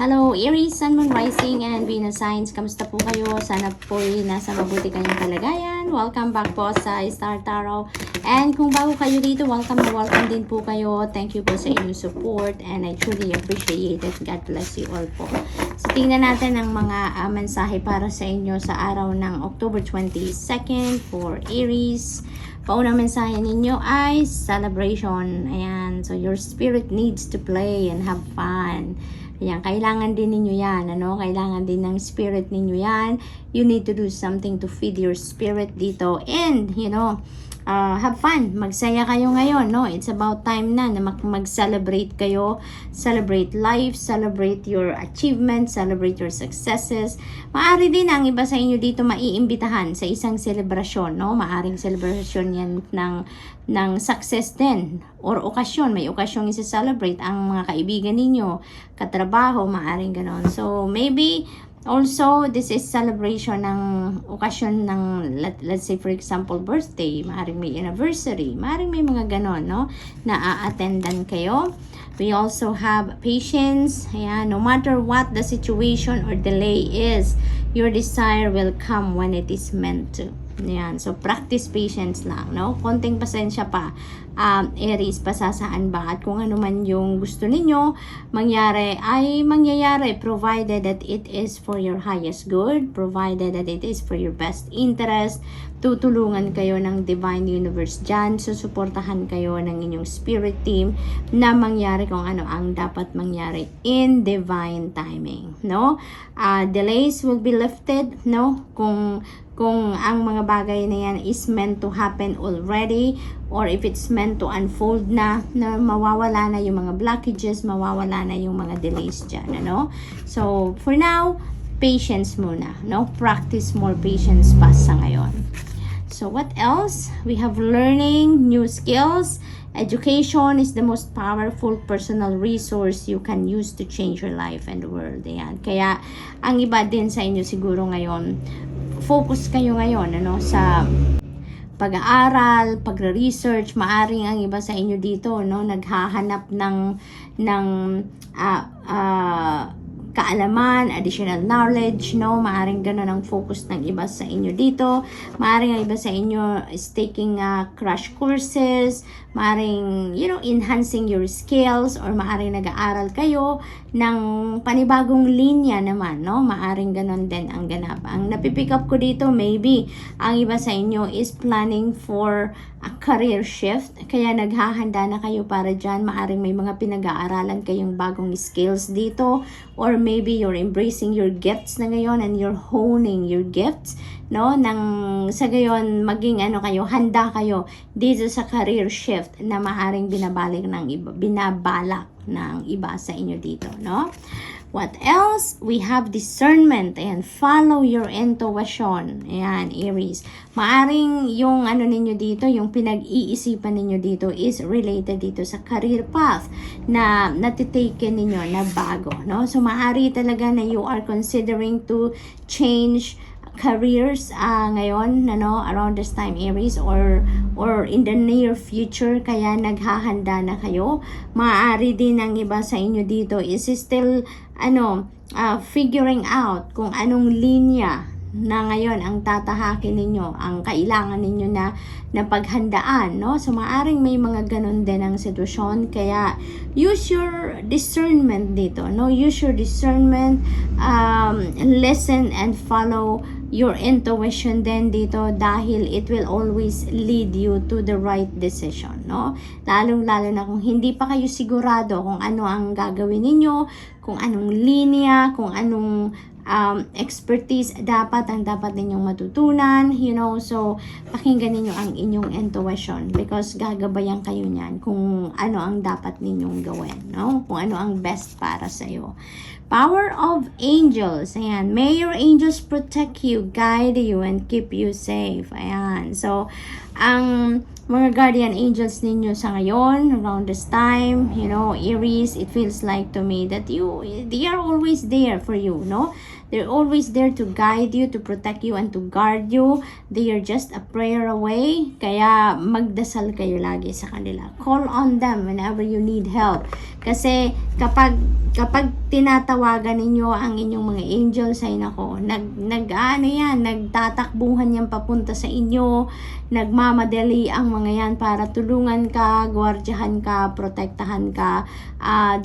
Hello, Aries, Sun, Moon, Rising, and Venus signs. Kamusta po kayo? Sana po'y nasa mabuti kayong kalagayan. Welcome back po sa Star Tarot. And kung bago kayo dito, welcome na welcome din po kayo. Thank you po sa inyong support and I truly appreciate it. God bless you all po. So, tingnan natin ang mga mensahe para sa inyo sa araw ng October 22nd for Aries. Paunang mensahe ninyo ay celebration. Ayan. So, your spirit needs to play and have fun. Ayan, kailangan din ninyo yan, ano? Kailangan din ng spirit ninyo yan. You need to do something to feed your spirit dito. And, have fun. Magsaya kayo ngayon, no? It's about time na mag-celebrate kayo. Celebrate life, celebrate your achievements, celebrate your successes. Maari din ang iba sa inyo dito maiimbitahan sa isang selebrasyon, no? Maaring selebrasyon yan ng success din or okasyon. May okasyong isa-celebrate ang mga kaibigan ninyo, katrabaho, maaring ganon. So, maybe also, this is celebration ng okasyon ng, let's say for example, birthday, maaaring may anniversary, maaaring may mga ganon, no, na a-attendan kayo. We also have patience. Ayan, no matter what the situation or delay is, your desire will come when it is meant to. Ayan, so practice patience lang, no? Konting pasensya pa, Aries, pasasaan ba? At kung ano man yung gusto ninyo mangyari, ay mangyayari provided that it is for your highest good, provided that it is for your best interest. Tutulungan kayo ng Divine Universe dyan, susuportahan kayo ng inyong spirit team na mangyari kung ano ang dapat mangyari in divine timing, no? Delays will be lifted, no? Kung ang mga bagay na yan is meant to happen already, or if it's meant to unfold na mawawala na yung mga blockages, mawawala na yung mga delays dyan, ano? So, for now, patience muna, no? Practice more patience pa sa ngayon. So, what else? We have learning new skills. Education is the most powerful personal resource you can use to change your life and the world. Ayan. Kaya, ang iba din sa inyo siguro ngayon, focus kayo ngayon, ano, sa pag-aaral, pagre-research. Maaring ang iba sa inyo dito, no, naghahanap ng kaalaman, additional knowledge, no? Maaring ganun ang focus ng iba sa inyo dito. Maaring ang iba sa inyo is taking crash courses, maaring, enhancing your skills, or maaring nag-aaral kayo ng panibagong linya naman, no? Maaring ganun din ang ganap. Ang napipick up ko dito, maybe, ang iba sa inyo is planning for a career shift, kaya naghahanda na kayo para dyan. Maaring may mga pinag-aaralan kayong bagong skills dito, or maybe you're embracing your gifts na ngayon and you're honing your gifts, no? Nang sa gayon maging handa kayo dito sa career shift na maaring binabalak ng iba sa inyo dito, no? What else? We have discernment and follow your intuition. Ayan, Aries. Maaring yung ninyo dito, yung pinag-iisipan ninyo dito is related dito sa career path na natitaken ninyo na bago, no? So, maari talaga na you are considering to change careers ngayon, around this time, Aries, or in the near future, kaya naghahanda na kayo. Maaari din ang iba sa inyo dito is still figuring out kung anong linya na ngayon ang tatahakin ninyo, ang kailangan ninyo na paghandaan, no? So, maaring may mga ganun din ang sitwasyon, kaya use your discernment dito, no? Use your discernment, listen and follow your intuition din dito, dahil it will always lead you to the right decision, no? Lalong-lalo na kung hindi pa kayo sigurado kung ano ang gagawin ninyo, kung anong linya, kung anong expertise dapat ninyong matutunan, so pakinggan ninyo ang inyong intuition, because gagabayan kayo niyan kung ano ang dapat ninyong gawin, no? Kung ano ang best para sa iyo. Power of angels. Ayan. May your angels protect you, guide you, and keep you safe. Ayan. So, ang mga guardian angels ninyo sa ngayon, around this time, Aries, it feels like to me that they are always there for you, no? They're always there to guide you, to protect you, and to guard you. They are just a prayer away. Kaya magdasal kayo lagi sa kanila. Call on them whenever you need help. Kasi kapag tinatawagan ninyo ang inyong mga angels, ay nako, nagtatakbuhan yan papunta sa inyo, nagmamadali ang mga yan para tulungan ka, gwardiyahan ka, protektahan ka.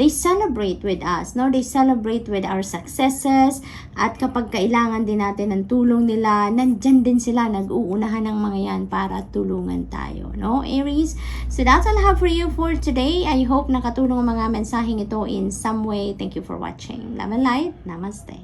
They celebrate with us, no? They celebrate with our successes, at kapag kailangan din natin ng tulong nila, nandyan din sila, nag-uunahan ng mga yan para tulungan tayo, no, Aries? So that's all I have for you for today. I hope nakatulong ang mga mensaheng ito in some way. Thank you for watching. Love and light. Namaste.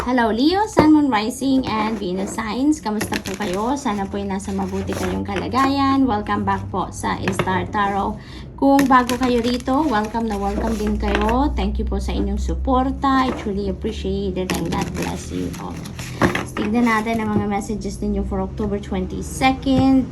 Hello Leo, Sun, Moon, Rising, and Venus signs. Kamusta po kayo? Sana po ay nasa mabuti kayong kalagayan. Welcome back po sa Star Tarot. Kung bago kayo rito, welcome na welcome din kayo. Thank you po sa inyong suporta. I truly appreciate it, and God bless you all. Tignan natin ang mga messages ninyo for October 22nd.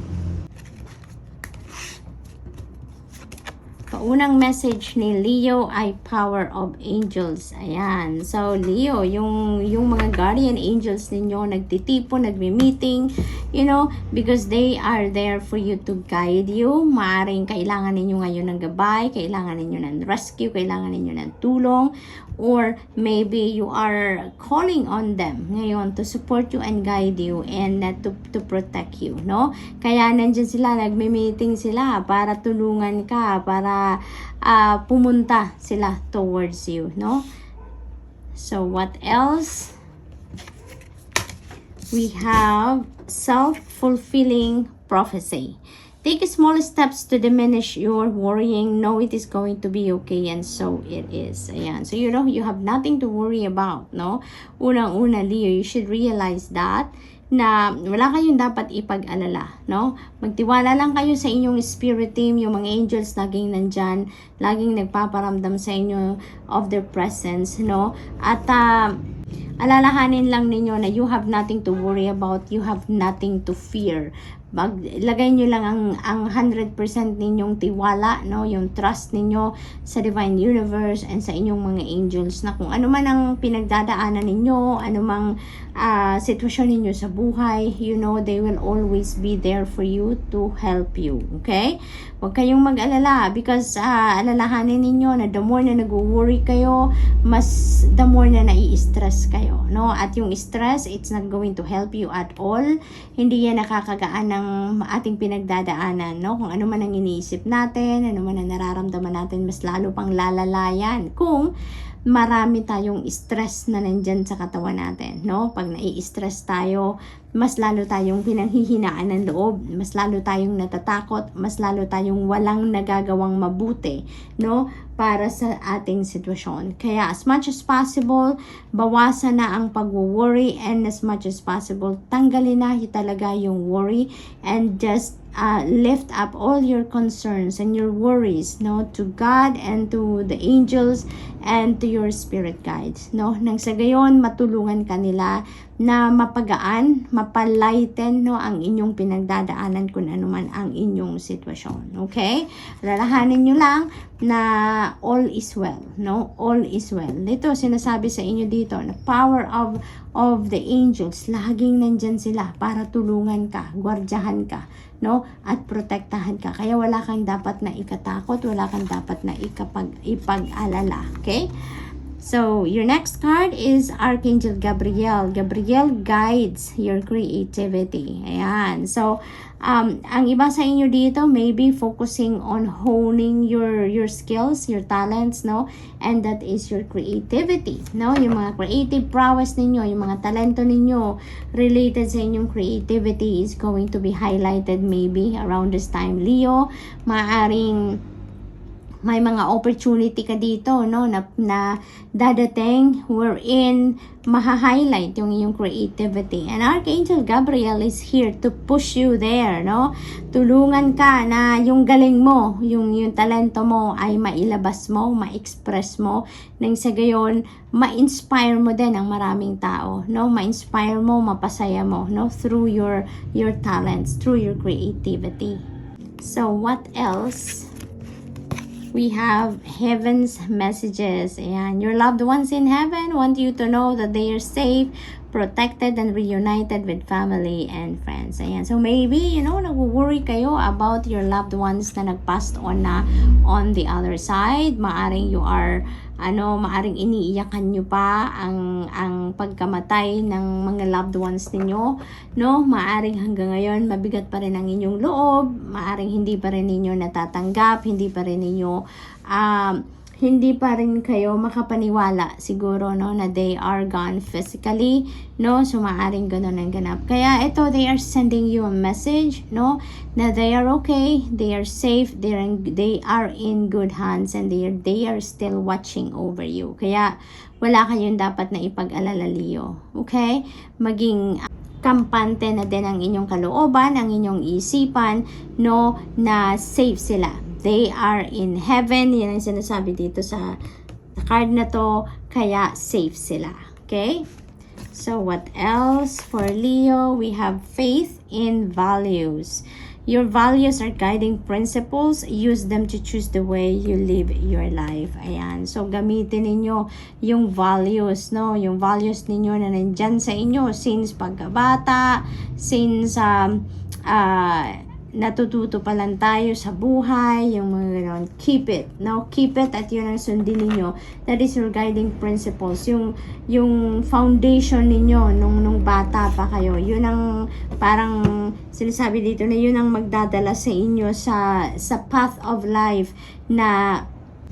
Unang message ni Leo ay Power of Angels. Ayan. So, Leo, yung mga guardian angels ninyo nagtitipon, nagmi-meeting, you know, because they are there for you to guide you. Maaring kailangan ninyo ngayon ng gabay, kailangan ninyo ng rescue, kailangan ninyo ng tulong, or maybe you are calling on them ngayon to support you and guide you and to protect you, no? Kaya nandiyan sila, nagmi-meeting sila para tulungan ka, para pumunta sila towards you, no? So what else? We have self-fulfilling prophecy. Take small steps to diminish your worrying. Know it is going to be okay, and so it is. Ayan. So, you know, you have nothing to worry about, no? Unang-una, Leo, you should realize that na wala kayong dapat ipag-alala, no? Magtiwala lang kayo sa inyong spirit team, yung mga angels laging nandyan, laging nagpaparamdam sa inyo of their presence, no? At alalahanin lang ninyo na you have nothing to worry about, you have nothing to fear. Maglagay nyo lang ang 100% ninyong tiwala, no, yung trust ninyo sa divine universe and sa inyong mga angels, na kung ano man ang pinagdadaanan ninyo, ano mang sitwasyon ninyo sa buhay, you know, they will always be there for you to help you. Okay? Huwag kayong mag-alala, because alalahanin ninyo na the more na nag-worry kayo, mas the more na nai-stress kayo, no? At yung stress, it's not going to help you at all. Hindi yan nakakagaan ng ating pinagdadaanan, no? Kung ano man ang iniisip natin, ano man ang nararamdaman natin, mas lalo pang lalalayan kung marami tayong stress na nandyan sa katawan natin, no? Pag nai-stress tayo, mas lalo tayong pinanghihinaan ng loob, mas lalo tayong natatakot, mas lalo tayong walang nagagawang mabuti, no? Para sa ating sitwasyon. Kaya as much as possible, bawasan na ang pag-worry, and as much as possible, tanggalin na talaga yung worry, and just lift up all your concerns and your worries, no, to God and to the angels and to your spirit guides, no? Nang sa gayon, matulungan ka nila na mapagaan, mapalighten, no, ang inyong pinagdadaanan kung ano man ang inyong sitwasyon. Okay? Lalahanin nyo lang na all is well, no? All is well. Dito, sinasabi sa inyo dito na power of the angels, laging nandyan sila para tulungan ka, gwardiyahan ka, no? At protektahan ka. Kaya wala kang dapat na ikatakot, wala kang dapat na ipag-alala. Okay? So, your next card is Archangel Gabriel. Gabriel guides your creativity. Ayan. So, ang iba sa inyo dito, maybe focusing on honing your skills, your talents, no? And that is your creativity, no? Yung mga creative prowess ninyo, yung mga talento ninyo related sa inyong creativity is going to be highlighted maybe around this time, Leo. Maaring may mga opportunity ka dito, no, na dadating wherein maha-highlight yung iyong creativity. And Archangel Gabriel is here to push you there, no? Tulungan ka na yung galing mo, yung talento mo ay mailabas mo, ma-express mo, nang sa gayon, ma-inspire mo din ang maraming tao, no? Ma-inspire mo, mapasaya mo, no? Through your talents, through your creativity. So, what else? we have heaven's messages. Ayan, your loved ones in heaven want you to know that they are safe, protected, and reunited with family and friends. Ayan, so maybe, nag-worry kayo about your loved ones na nag-passed on na on the other side. Maaring you are, maaring iniiyakan nyo pa ang pagkamatay ng mga loved ones ninyo, no? Maaring hanggang ngayon mabigat pa rin ang inyong loob, maaring hindi pa rin ninyo natatanggap, hindi pa rin kayo makapaniwala siguro, no, na they are gone physically, no? So maaring ganun ang ganap. Kaya ito, they are sending you a message, no, na they are okay, they are safe, they are in good hands, and they are still watching over you. Kaya wala kayong dapat na ipag-alala, Leo. Okay? Maging kampante na din ang inyong kalooban, ang inyong isipan, no, na safe sila. They are in heaven. Yan ang sinasabi dito sa card na to. Kaya safe sila. Okay? So, what else for Leo? We have faith in values. Your values are guiding principles. Use them to choose the way you live your life. Ayan. So, gamitin ninyo yung values, no? Yung values ninyo na nandyan sa inyo since pagkabata, since natututo pa lang tayo sa buhay, yung mga gano'n. Keep it, no? Keep it at yun ang sundin ninyo. That is your guiding principles. Yung foundation ninyo nung bata pa kayo. Yun ang parang sinasabi dito na yun ang magdadala sa inyo sa path of life na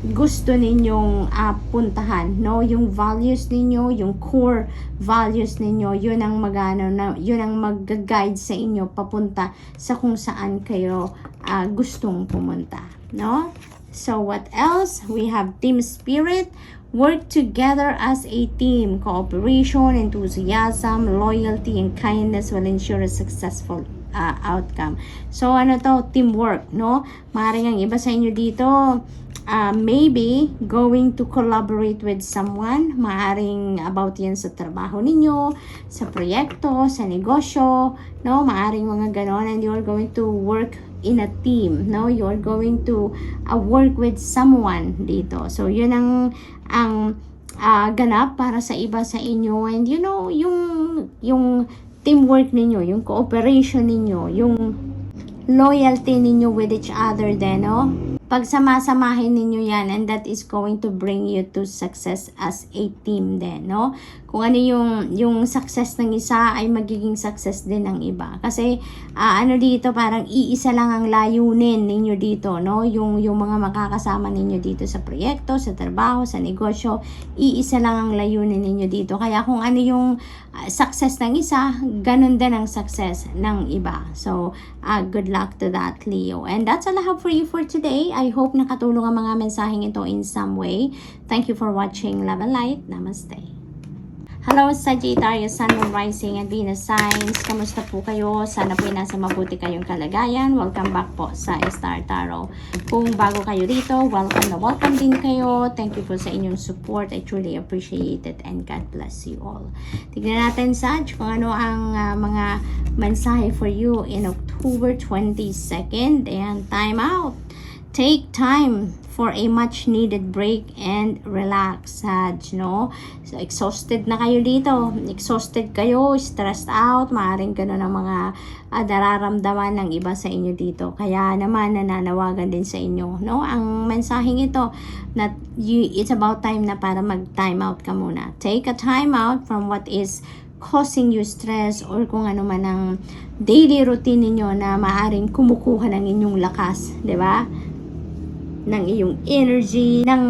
gusto ninyong puntahan, no? Yung values ninyo, yung core values ninyo, yun ang yun ang mag-guide sa inyo papunta sa kung saan kayo gustong pumunta, no? So what else? We have team spirit. Work together as a team. Cooperation, enthusiasm, loyalty, and kindness will ensure a successful outcome. So ano to? Teamwork, no? Maaaring ang iba sa inyo dito maybe going to collaborate with someone. Maaring about yan sa trabaho ninyo, sa proyekto, sa negosyo, no? Maaring mga ganon, and you're going to work in a team, no? You're going to work with someone dito. So yun ang ganap para sa iba sa inyo, and yung teamwork ninyo, yung cooperation ninyo, yung loyalty ninyo with each other then, no? Pagsamasamahin ninyo yan, and that is going to bring you to success as a team din, no? Kung ano yung success ng isa ay magiging success din ng iba. Kasi dito parang iisa lang ang layunin ninyo dito, no? Yung mga makakasama ninyo dito sa proyekto, sa trabaho, sa negosyo, iisa lang ang layunin ninyo dito. Kaya kung ano yung success ng isa, ganun din ang success ng iba. So, good luck to that, Leo. And that's all I have for you for today. I hope nakatulong ang mga mensaheng ito in some way. Thank you for watching. Love and light. Namaste. Hello, Sagittarius, Sun, Moon, Rising, and Venus signs. Kamusta po kayo? Sana po nasa mabuti kayong kalagayan. Welcome back po sa Star Tarot. Kung bago kayo rito, welcome din kayo. Thank you po sa inyong support. I truly appreciate it, and God bless you all. Tignan natin, Sag, kung ano ang mga mensahe for you in October 22nd. And time out. Take time for a much needed break and relax, Sag, no? So, exhausted na kayo dito. Exhausted kayo, stressed out, maaaring gano'n ang mga nararamdaman ng iba sa inyo dito. Kaya naman, nananawagan din sa inyo, no? Ang mensaheng ito, it's about time na para mag-time out ka muna. Take a time out from what is causing you stress, or kung ano man ang daily routine ninyo na maaaring kumukuha ng inyong lakas, di ba? Ng iyong energy, ng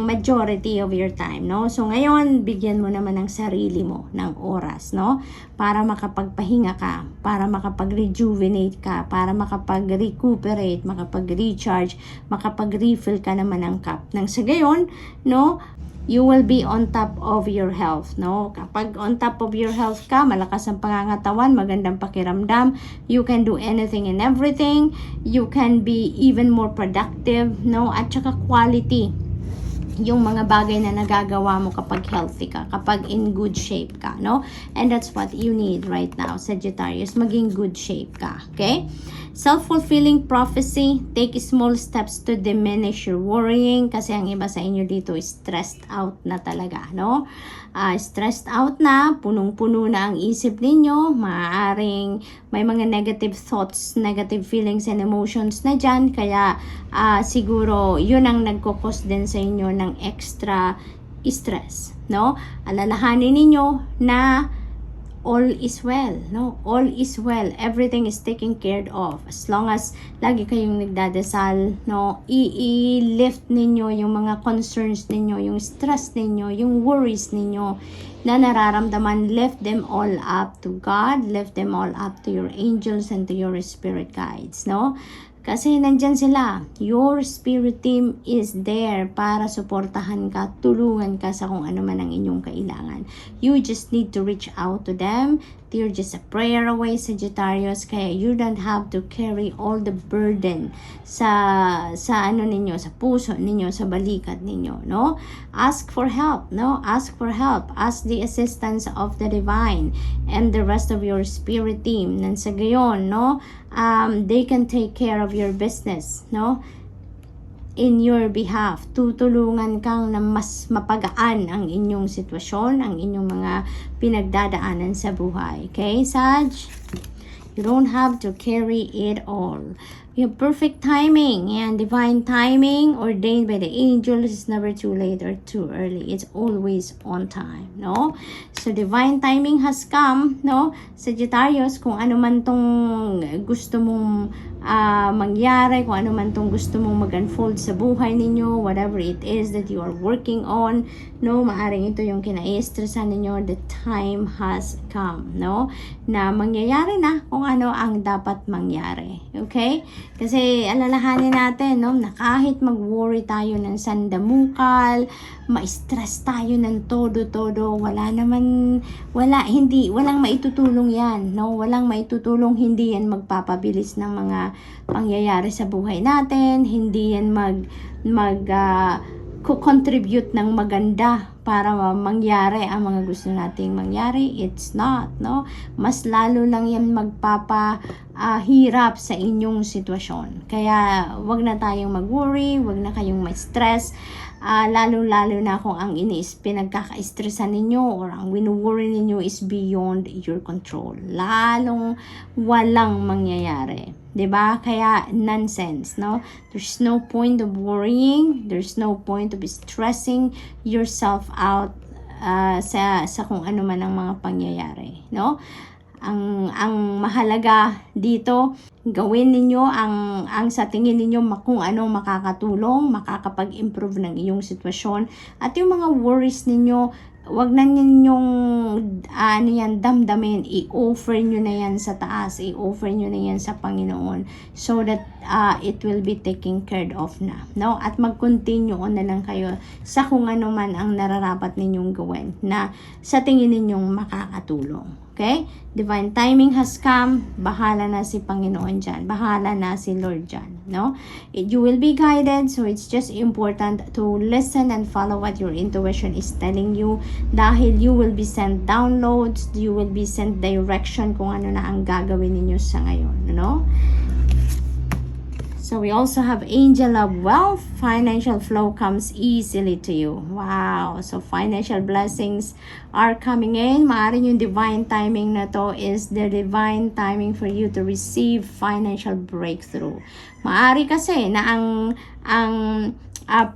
majority of your time, no? So, ngayon, bigyan mo naman ng sarili mo ng oras, no? Para makapagpahinga ka, para makapag-rejuvenate ka, para makapag-recuperate, makapag-recharge, makapag-refill ka naman ng cup. Nang sa gayon, no? You will be on top of your health, no? Kapag on top of your health ka, malakas ang pangangatawan, magandang pakiramdam, you can do anything and everything, you can be even more productive, no? At saka quality yung mga bagay na nagagawa mo kapag healthy ka, kapag in good shape ka, no? And that's what you need right now, Sagittarius, maging good shape ka, okay? Self-fulfilling prophecy, take small steps to diminish your worrying, kasi ang iba sa inyo dito is stressed out na talaga, no? Stressed out na, punong-puno na ang isip ninyo, maaaring may mga negative thoughts, negative feelings and emotions na dyan, kaya siguro yun ang nagkukos din sa inyo ng extra stress, no? Alalahanin ninyo na all is well, no? All is well. Everything is taken care of. As long as lagi kayong nagdadasal, no? I-lift ninyo yung mga concerns ninyo, yung stress ninyo, yung worries ninyo na nararamdaman. Lift them all up to God. Lift them all up to your angels and to your spirit guides, no? Kasi nandyan sila. Your spirit team is there para suportahan ka, tulungan ka sa kung ano man ang inyong kailangan. You just need to reach out to them. They're just a prayer away, Sagittarius. Kaya you don't have to carry all the burden sa ano ninyo, sa puso ninyo, sa balikat ninyo, no? Ask for help, no? Ask for help. Ask the assistance of the divine and the rest of your spirit team. Nang sa gayon, no? They can take care of your business, no? In your behalf, tutulungan kang na mas mapagaan ang inyong sitwasyon, ang inyong mga pinagdadaanan sa buhay. Okay, Sag? You don't have to carry it all. You have perfect timing and divine timing ordained by the angels is never too late or too early. It's always on time, no? So divine timing has come, no? Sagittarius, kung ano man tong gusto mong mangyari, kung ano man tong gusto mong mag-unfold sa buhay ninyo, whatever it is that you are working on, no? Maaring ito yung kinai-stressan ninyo, the time has come, no? Na mangyayari na kung ano ang dapat mangyari. Okay? Kasi alalahanin natin, no, na kahit mag-worry tayo ng sandamukal, ma-stress tayo ng todo-todo, walang maitutulong yan, no? Walang maitutulong, hindi yan magpapabilis ng mga pangyayari sa buhay natin, hindi yan contribute ng maganda para mangyari ang mga gusto nating mangyari. It's not, no? Mas lalo lang yan magpapahirap sa inyong sitwasyon. Kaya wag na tayong mag-worry, wag na kayong ma-stress, lalo-lalo na kung ang pinagkaka-stressan ninyo or ang winu-worry ninyo is beyond your control. Lalong walang mangyayari. 'Di ba? Kaya nonsense, no? There's no point of worrying, there's no point of stressing yourself out sa kung ano man ang mga pangyayari, no? Ang mahalaga dito, gawin ninyo ang sa tingin ninyo kung anong makakatulong, makakapag-improve ng iyong sitwasyon, at yung mga worries ninyo, wag na ninyong damdamin, i-offer nyo na yan sa taas, i-offer nyo na yan sa Panginoon, so that it will be taken care of na, no? At mag-continue on na lang kayo sa kung ano man ang nararapat ninyong gawin na sa tingin ninyong makakatulong. Okay? Divine timing has come. Bahala na si Panginoon dyan. Bahala na si Lord dyan, no? You will be guided, so it's just important to listen and follow what your intuition is telling you, dahil you will be sent downloads, you will be sent direction kung ano na ang gagawin ninyo sa ngayon, no? So we also have angel of wealth. Financial flow comes easily to you. Wow. So financial blessings are coming in. Maaaring yung divine timing na to is the divine timing for you to receive financial breakthrough. Maari kasi na ang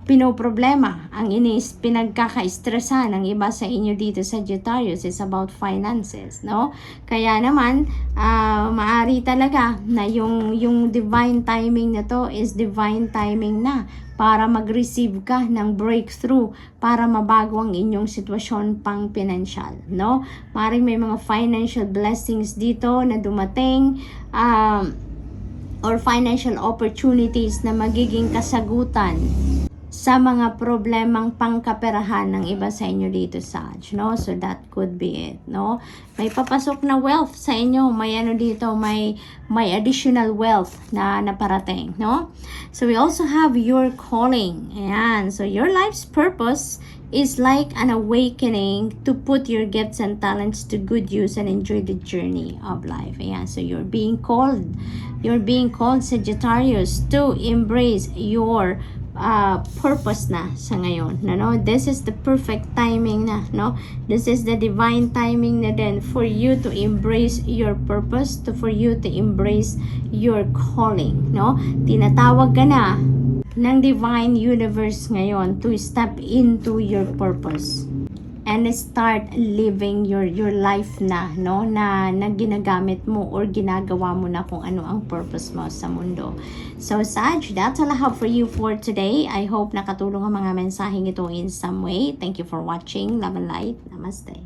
pinoproblema, ang pinagkaka-stressan ng iba sa inyo dito sa Sagittarius is about finances, no? Kaya naman, maari talaga na yung divine timing na to is divine timing na para mag-receive ka ng breakthrough, para mabago ang inyong sitwasyon pang pinansyal, no? Maaaring may mga financial blessings dito na dumating, or financial opportunities na magiging kasagutan sa mga problemang pangkaperahan ng iba sa inyo dito, Sag, no? So that could be it, no? May papasok na wealth sa inyo, may ano dito, may additional wealth na naparating, no? So we also have your calling. Ayan. So your life's purpose is like an awakening to put your gifts and talents to good use and enjoy the journey of life. Ayan. So you're being called, Sagittarius, to embrace your purpose na sa ngayon, no? This is the perfect timing na, no? This is the divine timing na din for you to embrace your purpose, for you to embrace your calling, no? Tinatawag ka na ng divine universe ngayon to step into your purpose and start living your life na, no, na ginagamit mo or ginagawa mo na kung ano ang purpose mo sa mundo. So Sag, that's all I have for you for today. I hope nakatulong ang mga mensaheng ito in some way. Thank you for watching. Love and light. Namaste.